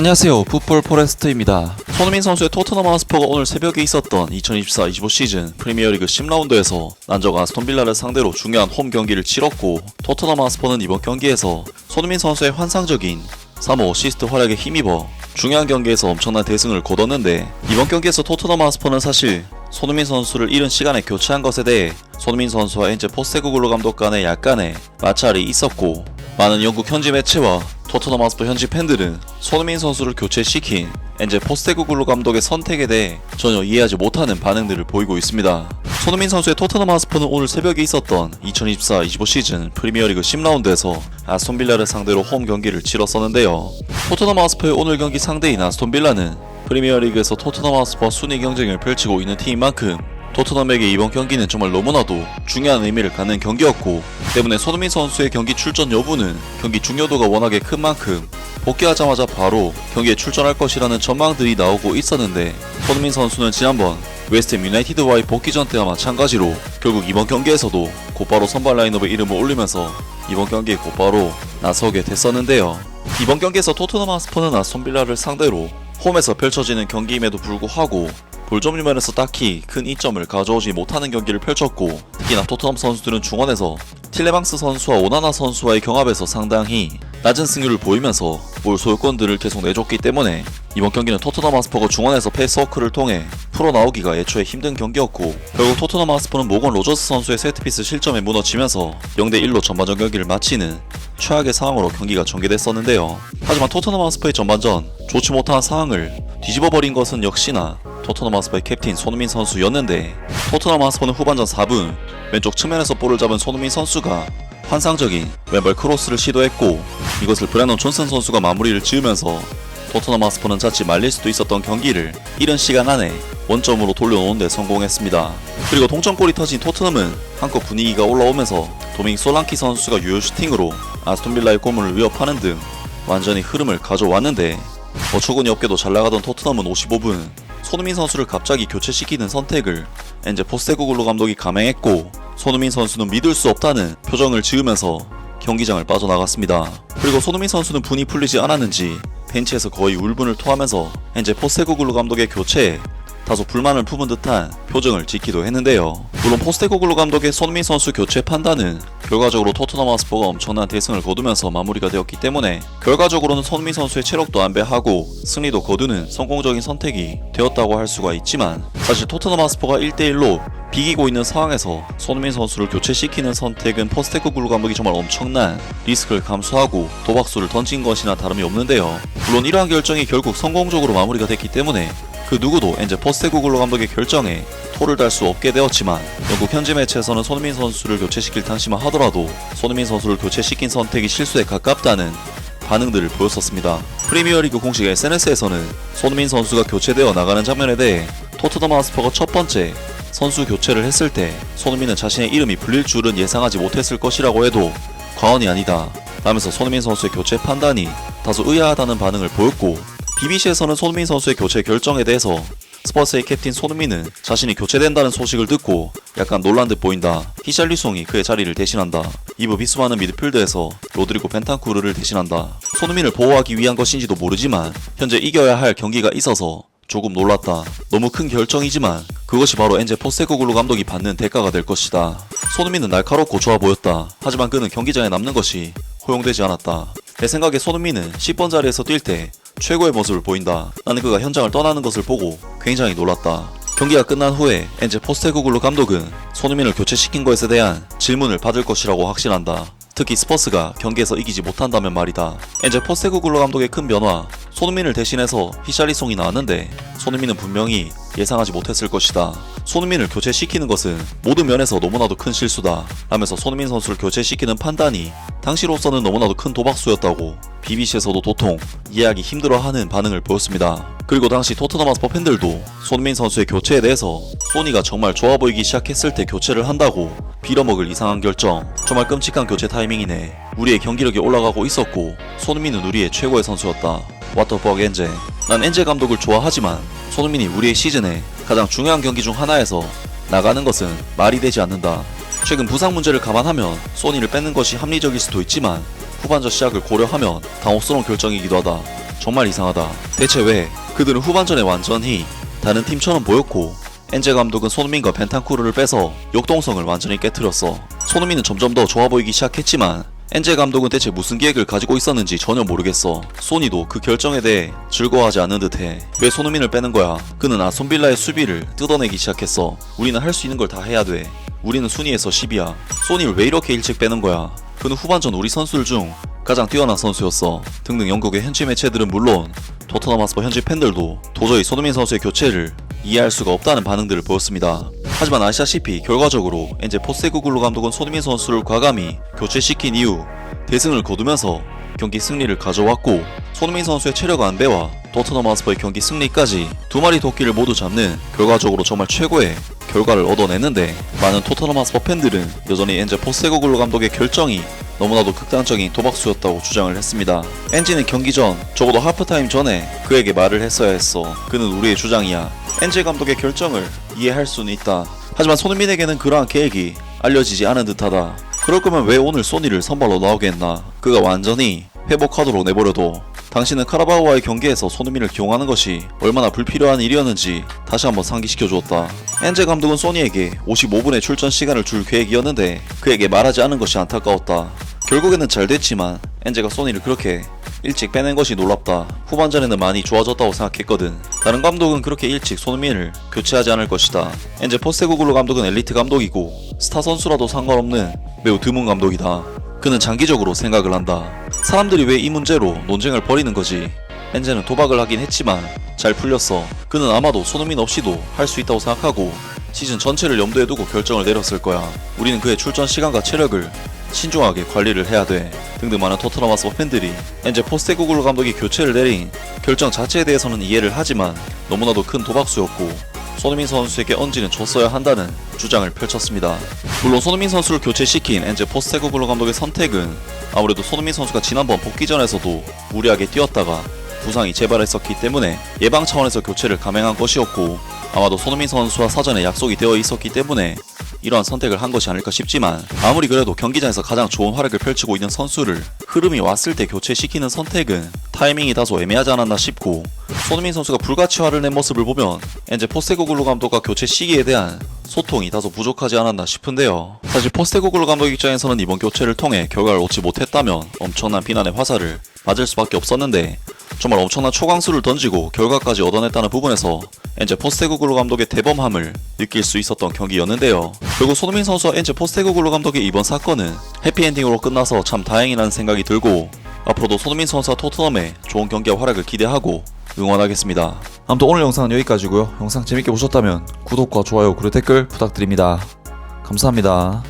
안녕하세요, 풋볼 포레스트입니다. 손흥민 선수의 토트넘 하스퍼가 오늘 새벽에 있었던 2024-25 시즌 프리미어리그 10라운드에서 난적 아스톤 빌라를 상대로 중요한 홈 경기를 치렀고, 토트넘 하스퍼는 이번 경기에서 손흥민 선수의 환상적인 3호 어시스트 활약에 힘입어 중요한 경기에서 엄청난 대승을 거뒀는데, 이번 경기에서 토트넘 하스퍼는 사실 손흥민 선수를 이른 시간에 교체한 것에 대해 손흥민 선수와 엔제 포스테코글루 감독 간의 약간의 마찰이 있었고, 많은 영국 현지 매체와 토트넘 하스퍼 현지 팬들은 손흥민 선수를 교체시킨 엔제 포스테코글루 감독의 선택에 대해 전혀 이해하지 못하는 반응들을 보이고 있습니다. 손흥민 선수의 토트넘 하스퍼는 오늘 새벽에 있었던 2024-25 시즌 프리미어리그 10라운드에서 아스톤 빌라를 상대로 홈 경기를 치렀었는데요. 토트넘 하스퍼의 오늘 경기 상대인 아스톤 빌라는 프리미어리그에서 토트넘 하스퍼 순위 경쟁을 펼치고 있는 팀인 만큼 토트넘에게 이번 경기는 정말 너무나도 중요한 의미를 갖는 경기였고, 때문에 손흥민 선수의 경기 출전 여부는 경기 중요도가 워낙에 큰 만큼 복귀하자마자 바로 경기에 출전할 것이라는 전망들이 나오고 있었는데, 손흥민 선수는 지난번 웨스트햄 유나이티드와의 복귀전 때와 마찬가지로 결국 이번 경기에서도 곧바로 선발 라인업에 이름을 올리면서 이번 경기에 곧바로 나서게 됐었는데요. 이번 경기에서 토트넘 하스퍼는 아스톤 빌라를 상대로 홈에서 펼쳐지는 경기임에도 불구하고 볼점유 면에서 딱히 큰 이점을 가져오지 못하는 경기를 펼쳤고, 특히나 토트넘 선수들은 중원에서 틸레망스 선수와 오나나 선수와의 경합에서 상당히 낮은 승률을 보이면서 볼 소유권들을 계속 내줬기 때문에 이번 경기는 토트넘 하스퍼가 중원에서 패스워크를 통해 풀어나오기가 애초에 힘든 경기였고, 결국 토트넘 하스퍼는 모건 로저스 선수의 세트피스 실점에 무너지면서 0대1로 전반전 경기를 마치는 최악의 상황으로 경기가 전개됐었는데요. 하지만 토트넘 하스퍼의 전반전 좋지 못한 상황을 뒤집어버린 것은 역시나 토트넘 하스퍼의 캡틴 손흥민 선수였는데, 토트넘 하스퍼는 후반전 4분 왼쪽 측면에서 볼을 잡은 손흥민 선수가 환상적인 왼발 크로스를 시도했고, 이것을 브레넌 존슨 선수가 마무리를 지으면서 토트넘 하스퍼는 자칫 말릴 수도 있었던 경기를 이른 시간 안에 원점으로 돌려놓는 데 성공했습니다. 그리고 동점골이 터진 토트넘은 한껏 분위기가 올라오면서 도밍 솔랑키 선수가 유효 슈팅으로 아스톤 빌라의 골문을 위협하는 등 완전히 흐름을 가져왔는데, 어처구니 없게도 잘나가던 토트넘은 55분 손흥민 선수를 갑자기 교체시키는 선택을 엔제 포스테코글루 감독이 감행했고, 손흥민 선수는 믿을 수 없다는 표정을 지으면서 경기장을 빠져나갔습니다. 그리고 손흥민 선수는 분이 풀리지 않았는지 벤치에서 거의 울분을 토하면서 엔제 포스테코글루 감독의 교체에 다소 불만을 품은 듯한 표정을 짓기도 했는데요. 물론 포스테코글루 감독의 손흥민 선수 교체 판단은 결과적으로 토트넘 하스퍼가 엄청난 대승을 거두면서 마무리가 되었기 때문에 결과적으로는 손흥민 선수의 체력도 안배하고 승리도 거두는 성공적인 선택이 되었다고 할 수가 있지만, 사실 토트넘 하스퍼가 1대1로 비기고 있는 상황에서 손흥민 선수를 교체시키는 선택은 포스테코글루 감독이 정말 엄청난 리스크를 감수하고 도박수를 던진 것이나 다름이 없는데요. 물론 이러한 결정이 결국 성공적으로 마무리가 됐기 때문에 그 누구도 엔제 포스테코글루 감독의 결정에 토를 달 수 없게 되었지만, 영국 현지 매체에서는 손흥민 선수를 교체시킬 당시만 하더라도 손흥민 선수를 교체시킨 선택이 실수에 가깝다는 반응들을 보였었습니다. 프리미어리그 공식 SNS에서는 손흥민 선수가 교체되어 나가는 장면에 대해 토트넘 하스퍼가 첫 번째 선수 교체를 했을 때 손흥민은 자신의 이름이 불릴 줄은 예상하지 못했을 것이라고 해도 과언이 아니다 라면서 손흥민 선수의 교체 판단이 다소 의아하다는 반응을 보였고, BBC에서는 손흥민 선수의 교체 결정에 대해서 스퍼스의 캡틴 손흥민은 자신이 교체된다는 소식을 듣고 약간 놀란 듯 보인다. 히샬리송이 그의 자리를 대신한다. 이브 비스마는 미드필드에서 로드리고 벤탄쿠르를 대신한다. 손흥민을 보호하기 위한 것인지도 모르지만 현재 이겨야 할 경기가 있어서 조금 놀랐다. 너무 큰 결정이지만 그것이 바로 엔제 포스테코글루 감독이 받는 대가가 될 것이다. 손흥민은 날카롭고 좋아 보였다. 하지만 그는 경기장에 남는 것이 허용되지 않았다. 내 생각에 손흥민은 10번 자리에서 뛸 때 최고의 모습을 보인다. 나는 그가 현장을 떠나는 것을 보고 굉장히 놀랐다. 경기가 끝난 후에 엔제 포스테코글루 감독은 손흥민을 교체시킨 것에 대한 질문을 받을 것이라고 확신한다. 특히 스퍼스가 경기에서 이기지 못한다면 말이다. 엔제 포스테코글루 감독의 큰 변화, 손흥민을 대신해서 히샬리송이 나왔는데 손흥민은 분명히 예상하지 못했을 것이다. 손흥민을 교체시키는 것은 모든 면에서 너무나도 큰 실수다 라면서 손흥민 선수를 교체시키는 판단이 당시로서는 너무나도 큰 도박수였다고 BBC에서도 도통 이해하기 힘들어하는 반응을 보였습니다. 그리고 당시 토트넘 하스퍼 팬들도 손흥민 선수의 교체에 대해서 소니가 정말 좋아 보이기 시작했을 때 교체를 한다고 빌어먹을 이상한 결정, 정말 끔찍한 교체 타이밍이네. 우리의 경기력이 올라가고 있었고 손흥민은 우리의 최고의 선수였다. What the fuck 엔제. 난 엔제 감독을 좋아하지만 손흥민이 우리의 시즌에 가장 중요한 경기 중 하나에서 나가는 것은 말이 되지 않는다. 최근 부상 문제를 감안하면 소니를 뺏는 것이 합리적일 수도 있지만 후반전 시작을 고려하면 당혹스러운 결정이기도 하다. 정말 이상하다. 대체 왜? 그들은 후반전에 완전히 다른 팀처럼 보였고 엔제 감독은 손흥민과 벤탄쿠르를 빼서 역동성을 완전히 깨트렸어. 손흥민은 점점 더 좋아 보이기 시작했지만 엔제 감독은 대체 무슨 계획을 가지고 있었는지 전혀 모르겠어. 소니도 그 결정에 대해 즐거워하지 않는 듯해. 왜 손흥민을 빼는 거야? 그는 아스톤빌라의 수비를 뜯어내기 시작했어. 우리는 할 수 있는 걸 다 해야 돼. 우리는 순위에서 10이야. 소니를 왜 이렇게 일찍 빼는 거야? 그는 후반전 우리 선수들 중 가장 뛰어난 선수였어. 등등 영국의 현지 매체들은 물론 토트넘 하스퍼 현지 팬들도 도저히 손흥민 선수의 교체를 이해할 수가 없다는 반응들을 보였습니다. 하지만 아시다시피 결과적으로 엔제 포스테코글루 감독은 손흥민 선수를 과감히 교체시킨 이후 대승을 거두면서 경기 승리를 가져왔고 손흥민 선수의 체력 안배와 토트넘 하스퍼의 경기 승리까지 두 마리 토끼를 모두 잡는 결과적으로 정말 최고의 결과를 얻어냈는데 많은 토트넘 하스퍼 팬들은 여전히 엔제 포스테코글루 감독의 결정이 너무나도 극단적인 도박수였다고 주장을 했습니다. 엔지는 경기 전 적어도 하프타임 전에 그에게 말을 했어야 했어. 그는 우리의 주장이야. 엔제 감독의 결정을 이해할 수는 있다. 하지만 손흥민에게는 그러한 계획이 알려지지 않은 듯하다. 그럴 거면 왜 오늘 소니를 선발로 나오게 했나? 그가 완전히 회복하도록 내버려둬. 당신은 카라바오와의 경기에서 손흥민을 기용하는 것이 얼마나 불필요한 일이었는지 다시 한번 상기시켜 주었다. 엔제 감독은 소니에게 55분의 출전 시간을 줄 계획이었는데 그에게 말하지 않은 것이 안타까웠다. 결국에는 잘 됐지만 엔제가 소니를 그렇게 일찍 빼낸 것이 놀랍다. 후반전에는 많이 좋아졌다고 생각했거든. 다른 감독은 그렇게 일찍 손흥민을 교체하지 않을 것이다. 엔제 포스테코글루 감독은 엘리트 감독이고 스타 선수라도 상관없는 매우 드문 감독이다. 그는 장기적으로 생각을 한다. 사람들이 왜 이 문제로 논쟁을 벌이는 거지? 엔제는 도박을 하긴 했지만 잘 풀렸어. 그는 아마도 손흥민 없이도 할 수 있다고 생각하고 시즌 전체를 염두에 두고 결정을 내렸을 거야. 우리는 그의 출전 시간과 체력을 신중하게 관리를 해야 돼. 등등 많은 토트넘 하스퍼 팬들이 엔제 포스테코글루 감독이 교체를 내린 결정 자체에 대해서는 이해를 하지만 너무나도 큰 도박수였고 손흥민 선수에게 언지는 줬어야 한다는 주장을 펼쳤습니다. 물론 손흥민 선수를 교체시킨 엔제 포스테코글루 감독의 선택은 아무래도 손흥민 선수가 지난번 복귀전에서도 무리하게 뛰었다가 부상이 재발했었기 때문에 예방 차원에서 교체를 감행한 것이었고 아마도 손흥민 선수와 사전에 약속이 되어 있었기 때문에 이러한 선택을 한 것이 아닐까 싶지만 아무리 그래도 경기장에서 가장 좋은 활약을 펼치고 있는 선수를 흐름이 왔을 때 교체시키는 선택은 타이밍이 다소 애매하지 않았나 싶고 손흥민 선수가 불같이 화를 낸 모습을 보면 엔제 포스테코글루 감독과 교체 시기에 대한 소통이 다소 부족하지 않았나 싶은데요. 사실 포스테코글루 감독 입장에서는 이번 교체를 통해 결과를 얻지 못했다면 엄청난 비난의 화살을 맞을 수밖에 없었는데 정말 엄청난 초강수를 던지고 결과까지 얻어냈다는 부분에서 엔제 포스테코글루 감독의 대범함을 느낄 수 있었던 경기였는데요. 결국 손흥민 선수와 엔제 포스테코글루 감독의 이번 사건은 해피엔딩으로 끝나서 참 다행이라는 생각이 들고 앞으로도 손흥민 선수와 토트넘의 좋은 경기와 활약을 기대하고 응원하겠습니다. 아무튼 오늘 영상은 여기까지고요. 영상 재밌게 보셨다면 구독과 좋아요 그리고 댓글 부탁드립니다. 감사합니다.